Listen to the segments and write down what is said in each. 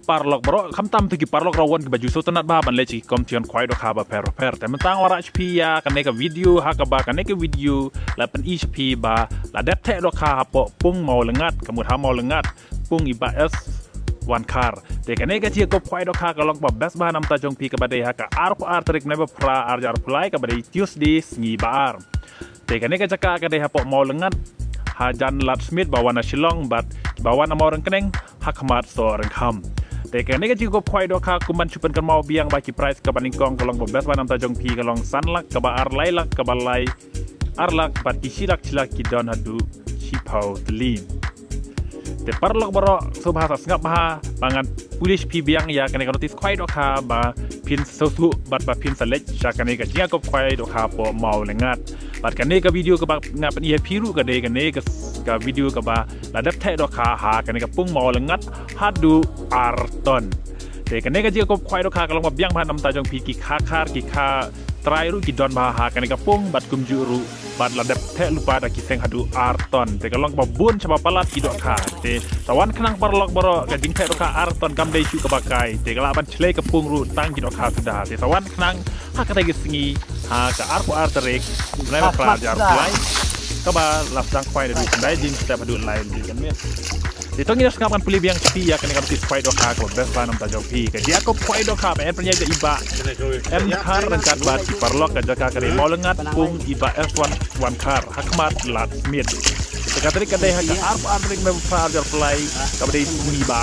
parlok bro kham tam tu ki parlok rawan ke baju sotanat ba ban le chi kom tion khwai do kha ba per te mentang wara hp ya kan ka video ha ka ba kan ka video la pen hp ba la det the do kha po pung mau lengat kamut ha mau lengat pung iba s one car te kan ka chi ko khwai do kha ka lok ba best ba nam ta jong pi ka ba de ha ka ar trik ne ba pra ar jar plai ka ba de tuesday ngi ba ar te kan ka jaka ka de ha po mau lengat ha jan lat smith bawana shillong bat bawana morang keneng hakmat so reng kham te kan ka ji ko khwai do kha kuman chupan kan mau biang ba ki price ka baning kong kalong bo best ba nam ta jong pi kalong san lak ka ba ar lai lak ka ba lai ar lak bat ki silak ki don hadu chi pau tlin te parlok baro so bahasa ngap ha bangan pulis pi biang ya kan ka notis khwai do kha ba pin so su bat ba pin select sha kan ka ji ko khwai do kha po mau lengat bat kan ka video ka ba ngap ni piru ka de kan ka video ka ba la dat the do kha ha kan ka pung mau lengat hadu arton te kan ka ji ko khwai do kha ka long ba biang ba nam ta jong pi ki kha khar ki kha trai ru ki don ba ha kan ka pung bat kum juru bat la dat the lupa da ki seng hadu arton te ka long ba bun chaba palat ki do kha te tawan khnang parlok baro ka ding the do kha arton kam dei chu ka ba kai te ka la ban chlei ka pung ru tang ki do kha sudah te tawan khnang ha ka te singi ha ka ar terik lai ba pra jar lai ka ba lap sang khwai da du dai jing step hadu lai di kan me di tong ina skap kan puli biang pi ya kan tis khwai do kha ko best ba nam ta jong pi ka dia ko khwai do kha ba en pnya ga iba en khar rangkat ba ki parlok ka jaka kare mau lengat pung iba s1 one car hakmat lat smith ka trik ka dai ha ka ar ring me pra jar fly ka ba dei ni ba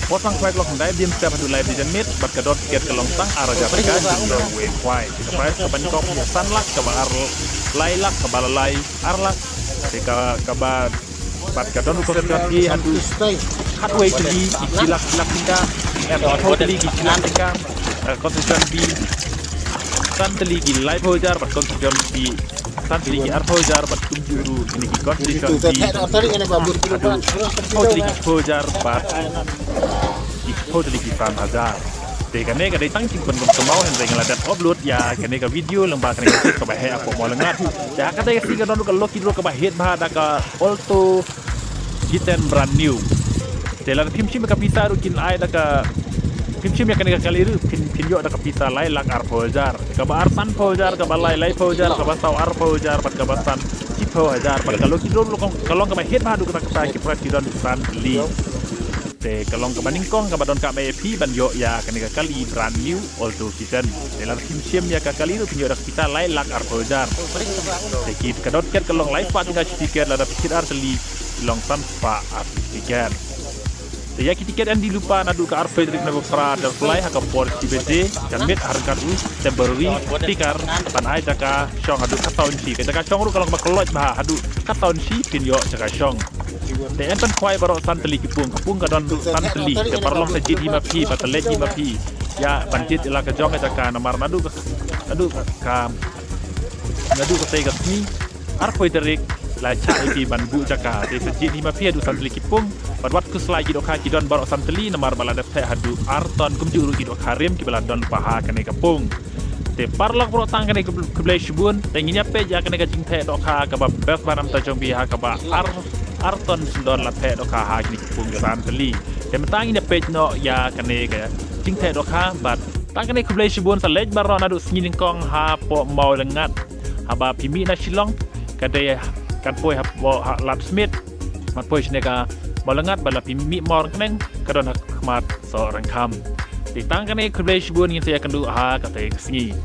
potang khwai lok dai dim step hadu lai di jan mit bat ka dot get ka long tang ar ja ka do we khwai ka price ka ban ko san lak ka ba ar lai lak ka ba lai ar lak ka ba bat ka don ko ki hadu hatway tli kilak tika tli ki kilak tika konstitution bi san tli ki live hojar bat konstitution bi san tli ki ar hojar bat tum juru ini ki konstitution bi tli ki hojar bat tli ki fan hazar te kan ka dai tang cing pun kom mau hen reng la dat upload ya kan ka video lembah kan ka ba he apa mau lengat ya ka dai si ka don ka loki ro ka ba het ba da ka alto Giten brand new. Telan tim sim ka pisa ru kin ai da ka tim sim ya kan ka kali ru pin yo da ka pisa lai lak ar pojar. Ka ba ar san pojar ka ba lai pojar ka ba saw ar pojar pat ka ba san ci pojar pat ka lo ki ro ka long ka ba het ba du ka ta ki president san li. Te ka long ka baning kong ka ba don ka ba pi ban yo ya kan ka kali brand new also Giten. Telan tim sim ya ka kali ru pin yo da ka pisa lai lak ar pojar. Te ki ka dot ket ka long lai pat ka tiket la da pikir ar teli long tanpa tiket. Ya tiket yang dilupa nadu ke arfa dari nabu pra dan fly haka por CBD dan met harga us temporary tikar pan ai jaka syong adu kataun si jaka syong ru kalau bakolot bah adu kataun si pin yo jaka syong te en pan khwai baro santeli kipung ka don santeli ke parlong se jid hima pi batale hima pi ya banjit ila ka jong jaka namar nadu ka te ka ni arfa dari la cha pi ban bu jaka te sejid hima pi adu santeli kipung Wadwat ku selai kido ka kidon barok santeli namar balada te hadu arton kumjuru kido karim ki baladon paha kene kapung te parlok bro tang kene keblai shibun te nginya pe ja kene ka jing te do ka ka ba best banam ta jong bi ha ka ba arton sindon la te do ka ha ki kapung santeli te metang ina pe no ya kene ka jing te do ka bat tang kene keblai shibun salej baron adu ngin kong ha po mau lengat ha ba pimi na shillong ka de kan poi ha bo lat smith mat poi shne ka Malengat bala pimi mor keneng kadon hakmat seorang kam. Ditang kene keblai shibun ngin saya kendu ha kata singi.